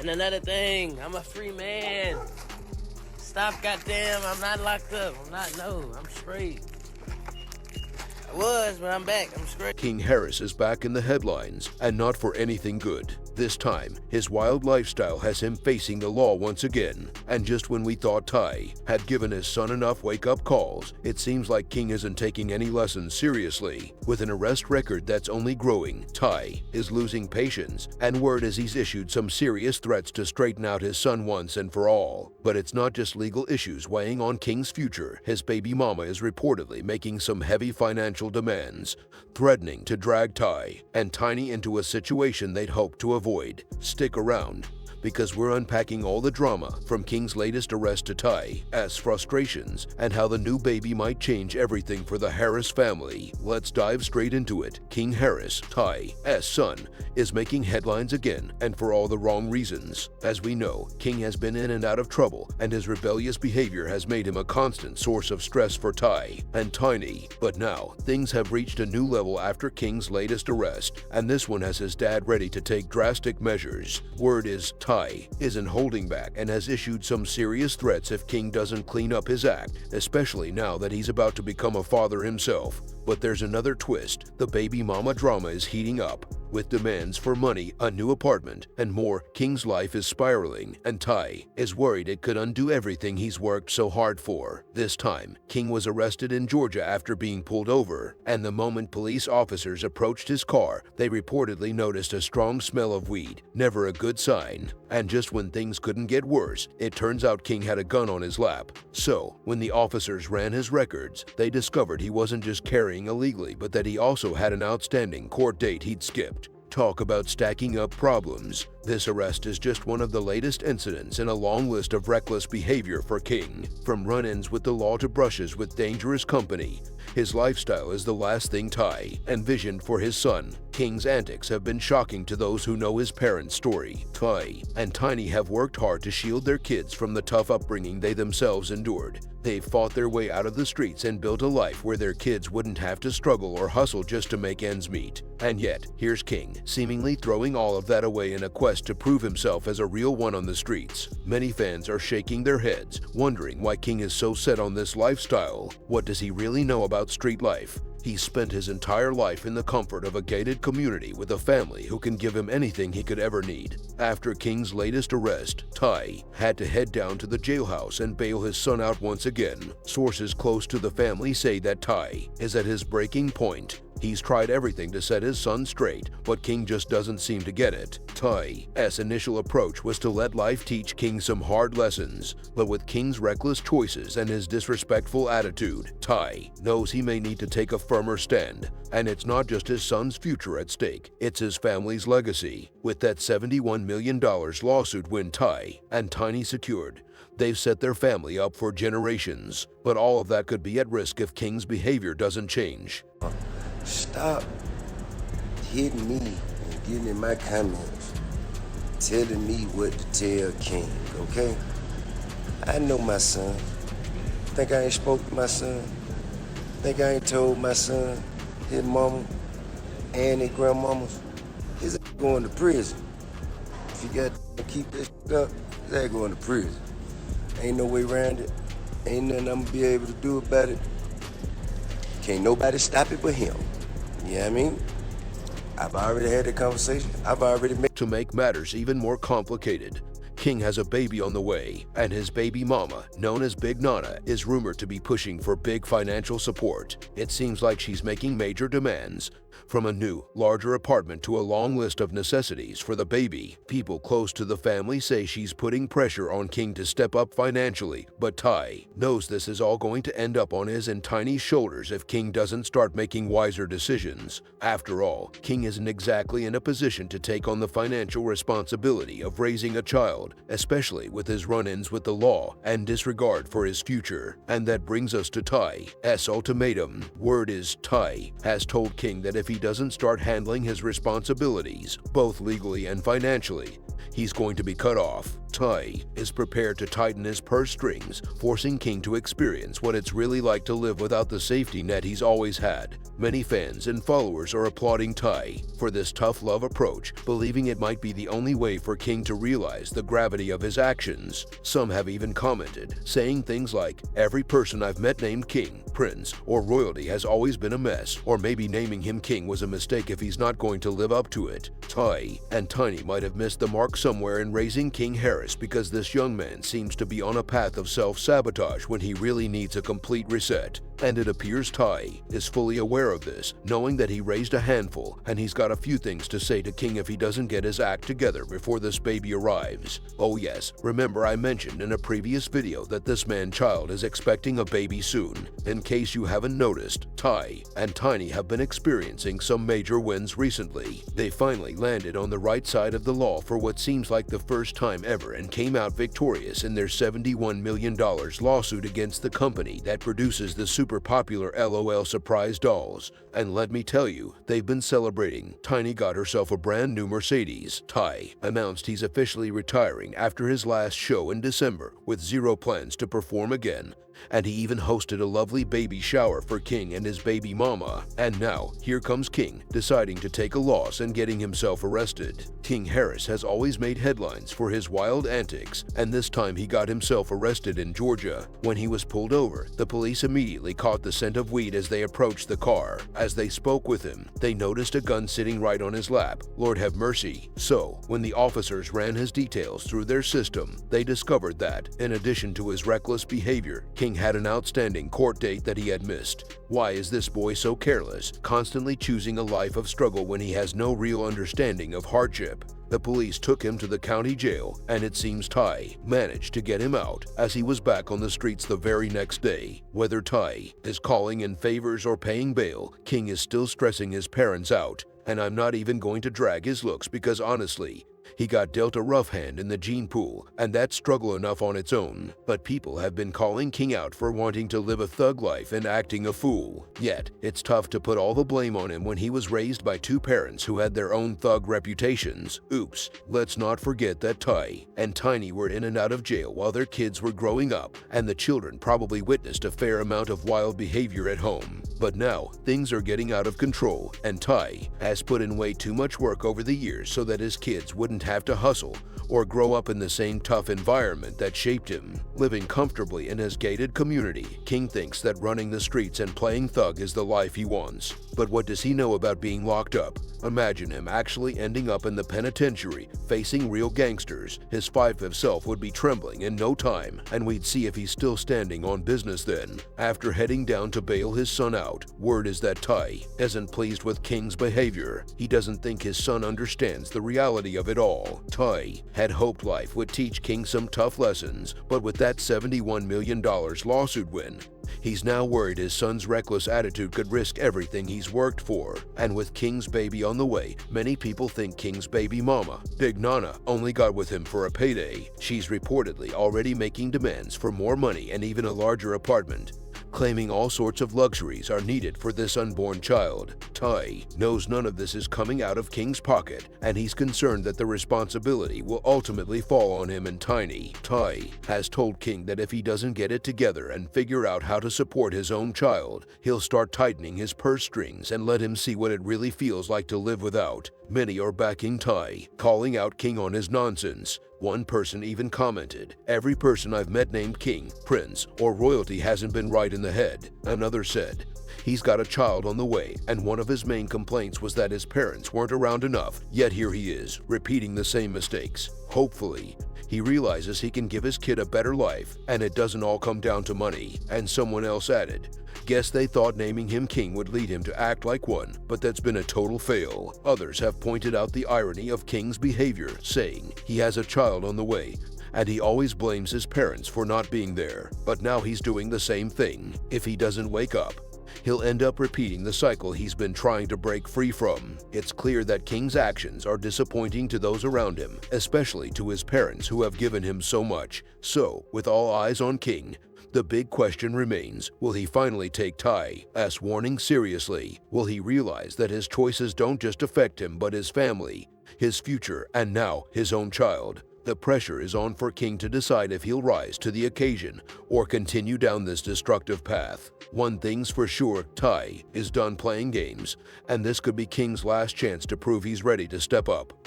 And another thing, I'm a free man. Stop, goddamn, I'm not locked up. I'm straight. I was, but I'm back, I'm straight. King Harris is back in the headlines, and not for anything good. This time, his wild lifestyle has him facing the law once again. And just when we thought Ty had given his son enough wake-up calls, it seems like King isn't taking any lessons seriously. With an arrest record that's only growing, Ty is losing patience, and word is he's issued some serious threats to straighten out his son once and for all. But it's not just legal issues weighing on King's future. His baby mama is reportedly making some heavy financial demands, threatening to drag Ty and Tiny into a situation they'd hoped to avoid. Stick around, because we're unpacking all the drama from King's latest arrest to Ty's frustrations and how the new baby might change everything for the Harris family. Let's dive straight into it. King Harris, Ty's son, is making headlines again, and for all the wrong reasons. As we know, King has been in and out of trouble, and his rebellious behavior has made him a constant source of stress for Ty and Tiny. But now, things have reached a new level after King's latest arrest, and this one has his dad ready to take drastic measures. Word is Ty isn't holding back and has issued some serious threats if King doesn't clean up his act, especially now that he's about to become a father himself. But there's another twist. The baby mama drama is heating up. With demands for money, a new apartment, and more, King's life is spiraling, and Ty is worried it could undo everything he's worked so hard for. This time, King was arrested in Georgia after being pulled over, and the moment police officers approached his car, they reportedly noticed a strong smell of weed, never a good sign. And just when things couldn't get worse, it turns out King had a gun on his lap. So, when the officers ran his records, they discovered he wasn't just carrying illegally, but that he also had an outstanding court date he'd skipped. Talk about stacking up problems. This arrest is just one of the latest incidents in a long list of reckless behavior for King. From run-ins with the law to brushes with dangerous company, his lifestyle is the last thing Ty envisioned for his son. King's antics have been shocking to those who know his parents' story. Ty and Tiny have worked hard to shield their kids from the tough upbringing they themselves endured. They've fought their way out of the streets and built a life where their kids wouldn't have to struggle or hustle just to make ends meet. And yet, here's King, seemingly throwing all of that away in a quest to prove himself as a real one on the streets. Many fans are shaking their heads, wondering why King is so set on this lifestyle. What does he really know about street life? He's spent his entire life in the comfort of a gated community with a family who can give him anything he could ever need. After King's latest arrest, Ty had to head down to the jailhouse and bail his son out once again. Sources close to the family say that Ty is at his breaking point. He's tried everything to set his son straight, but King just doesn't seem to get it. Ty's initial approach was to let life teach King some hard lessons, but with King's reckless choices and his disrespectful attitude, Ty knows he may need to take a firmer stand. And it's not just his son's future at stake, it's his family's legacy. With that $71 million lawsuit win Ty and Tiny secured, they've set their family up for generations. But all of that could be at risk if King's behavior doesn't change. Stop hitting me and getting in my comments, telling me what to tell King, okay? I know my son. Think I ain't spoke to my son? Think I ain't told my son, his mama, and his grandmamas? His ass going to prison. If you got to keep this up, his ass going to prison. Ain't no way around it. Ain't nothing I'm gonna be able to do about it. Can't nobody stop it but him. You know what I mean? I've already had the conversation. I've already made. To make matters even more complicated, King has a baby on the way, and his baby mama, known as Big Nana, is rumored to be pushing for big financial support. It seems like she's making major demands, from a new, larger apartment to a long list of necessities for the baby. People close to the family say she's putting pressure on King to step up financially, but Ty knows this is all going to end up on his and Tiny's shoulders if King doesn't start making wiser decisions. After all, King isn't exactly in a position to take on the financial responsibility of raising a child, especially with his run-ins with the law and disregard for his future. And that brings us to Ty's ultimatum. Word is Ty has told King that if he doesn't start handling his responsibilities, both legally and financially, he's going to be cut off. Tai is prepared to tighten his purse strings, forcing King to experience what it's really like to live without the safety net he's always had. Many fans and followers are applauding Tai for this tough love approach, believing it might be the only way for King to realize the gravity of his actions. Some have even commented, saying things like, "Every person I've met named King, Prince, or royalty has always been a mess," or maybe naming him King was a mistake if he's not going to live up to it. Tai and Tiny might have missed the mark somewhere in raising King Harris, because this young man seems to be on a path of self-sabotage when he really needs a complete reset. And it appears Tai is fully aware of this, knowing that he raised a handful, and he's got a few things to say to King if he doesn't get his act together before this baby arrives. Oh yes, remember I mentioned in a previous video that this man-child is expecting a baby soon. In case you haven't noticed, Tai and Tiny have been experiencing some major wins recently. They finally landed on the right side of the law for what seems like the first time ever and came out victorious in their $71 million lawsuit against the company that produces the super popular LOL Surprise dolls. And let me tell you, they've been celebrating. Tiny got herself a brand new Mercedes. Tai announced he's officially retiring after his last show in December with zero plans to perform again. And he even hosted a lovely baby shower for King and his baby mama. And now, here comes King, deciding to take a loss and getting himself arrested. King Harris has always made headlines for his wild antics, and this time he got himself arrested in Georgia. When he was pulled over, the police immediately caught the scent of weed as they approached the car. As they spoke with him, they noticed a gun sitting right on his lap. Lord have mercy. So, when the officers ran his details through their system, they discovered that, in addition to his reckless behavior, King had an outstanding court date that he had missed. Why is this boy so careless, constantly choosing a life of struggle when he has no real understanding of hardship? The police took him to the county jail, and it seems Tai managed to get him out as he was back on the streets the very next day. Whether Tai is calling in favors or paying bail, King is still stressing his parents out. And I'm not even going to drag his looks because honestly, he got dealt a rough hand in the gene pool, and that's struggle enough on its own. But people have been calling King out for wanting to live a thug life and acting a fool. Yet, it's tough to put all the blame on him when he was raised by two parents who had their own thug reputations. Oops, let's not forget that Tai and Tiny were in and out of jail while their kids were growing up, and the children probably witnessed a fair amount of wild behavior at home. But now, things are getting out of control, and Tai has put in way too much work over the years so that his kids wouldn't have to hustle or grow up in the same tough environment that shaped him. Living comfortably in his gated community, King thinks that running the streets and playing thug is the life he wants. But what does he know about being locked up? Imagine him actually ending up in the penitentiary, facing real gangsters. His 5'5" self would be trembling in no time, and we'd see if he's still standing on business then. After heading down to bail his son out, word is that Tai isn't pleased with King's behavior. He doesn't think his son understands the reality of it all. Tai had hoped life would teach King some tough lessons, but with that $71 million lawsuit win, he's now worried his son's reckless attitude could risk everything he's worked for. And with King's baby on the way, many people think King's baby mama, Big Nana, only got with him for a payday. She's reportedly already making demands for more money and even a larger apartment, claiming all sorts of luxuries are needed for this unborn child. Tai knows none of this is coming out of King's pocket, and he's concerned that the responsibility will ultimately fall on him and Tiny. Tai has told King that if he doesn't get it together and figure out how to support his own child, he'll start tightening his purse strings and let him see what it really feels like to live without. Many are backing Tai, calling out King on his nonsense. One person even commented, "Every person I've met named King, Prince, or royalty hasn't been right in the head." Another said, "He's got a child on the way, and one of his main complaints was that his parents weren't around enough, yet here he is, repeating the same mistakes." Hopefully, he realizes he can give his kid a better life, and it doesn't all come down to money. And someone else added, "Guess they thought naming him King would lead him to act like one, but that's been a total fail." Others have pointed out the irony of King's behavior, saying he has a child on the way, and he always blames his parents for not being there. But now he's doing the same thing. If he doesn't wake up, he'll end up repeating the cycle he's been trying to break free from. It's clear that King's actions are disappointing to those around him, especially to his parents who have given him so much. So, with all eyes on King, the big question remains, will he finally take Tai's warning seriously? Will he realize that his choices don't just affect him but his family, his future, and now his own child? The pressure is on for King to decide if he'll rise to the occasion or continue down this destructive path. One thing's for sure, Ty is done playing games, and this could be King's last chance to prove he's ready to step up.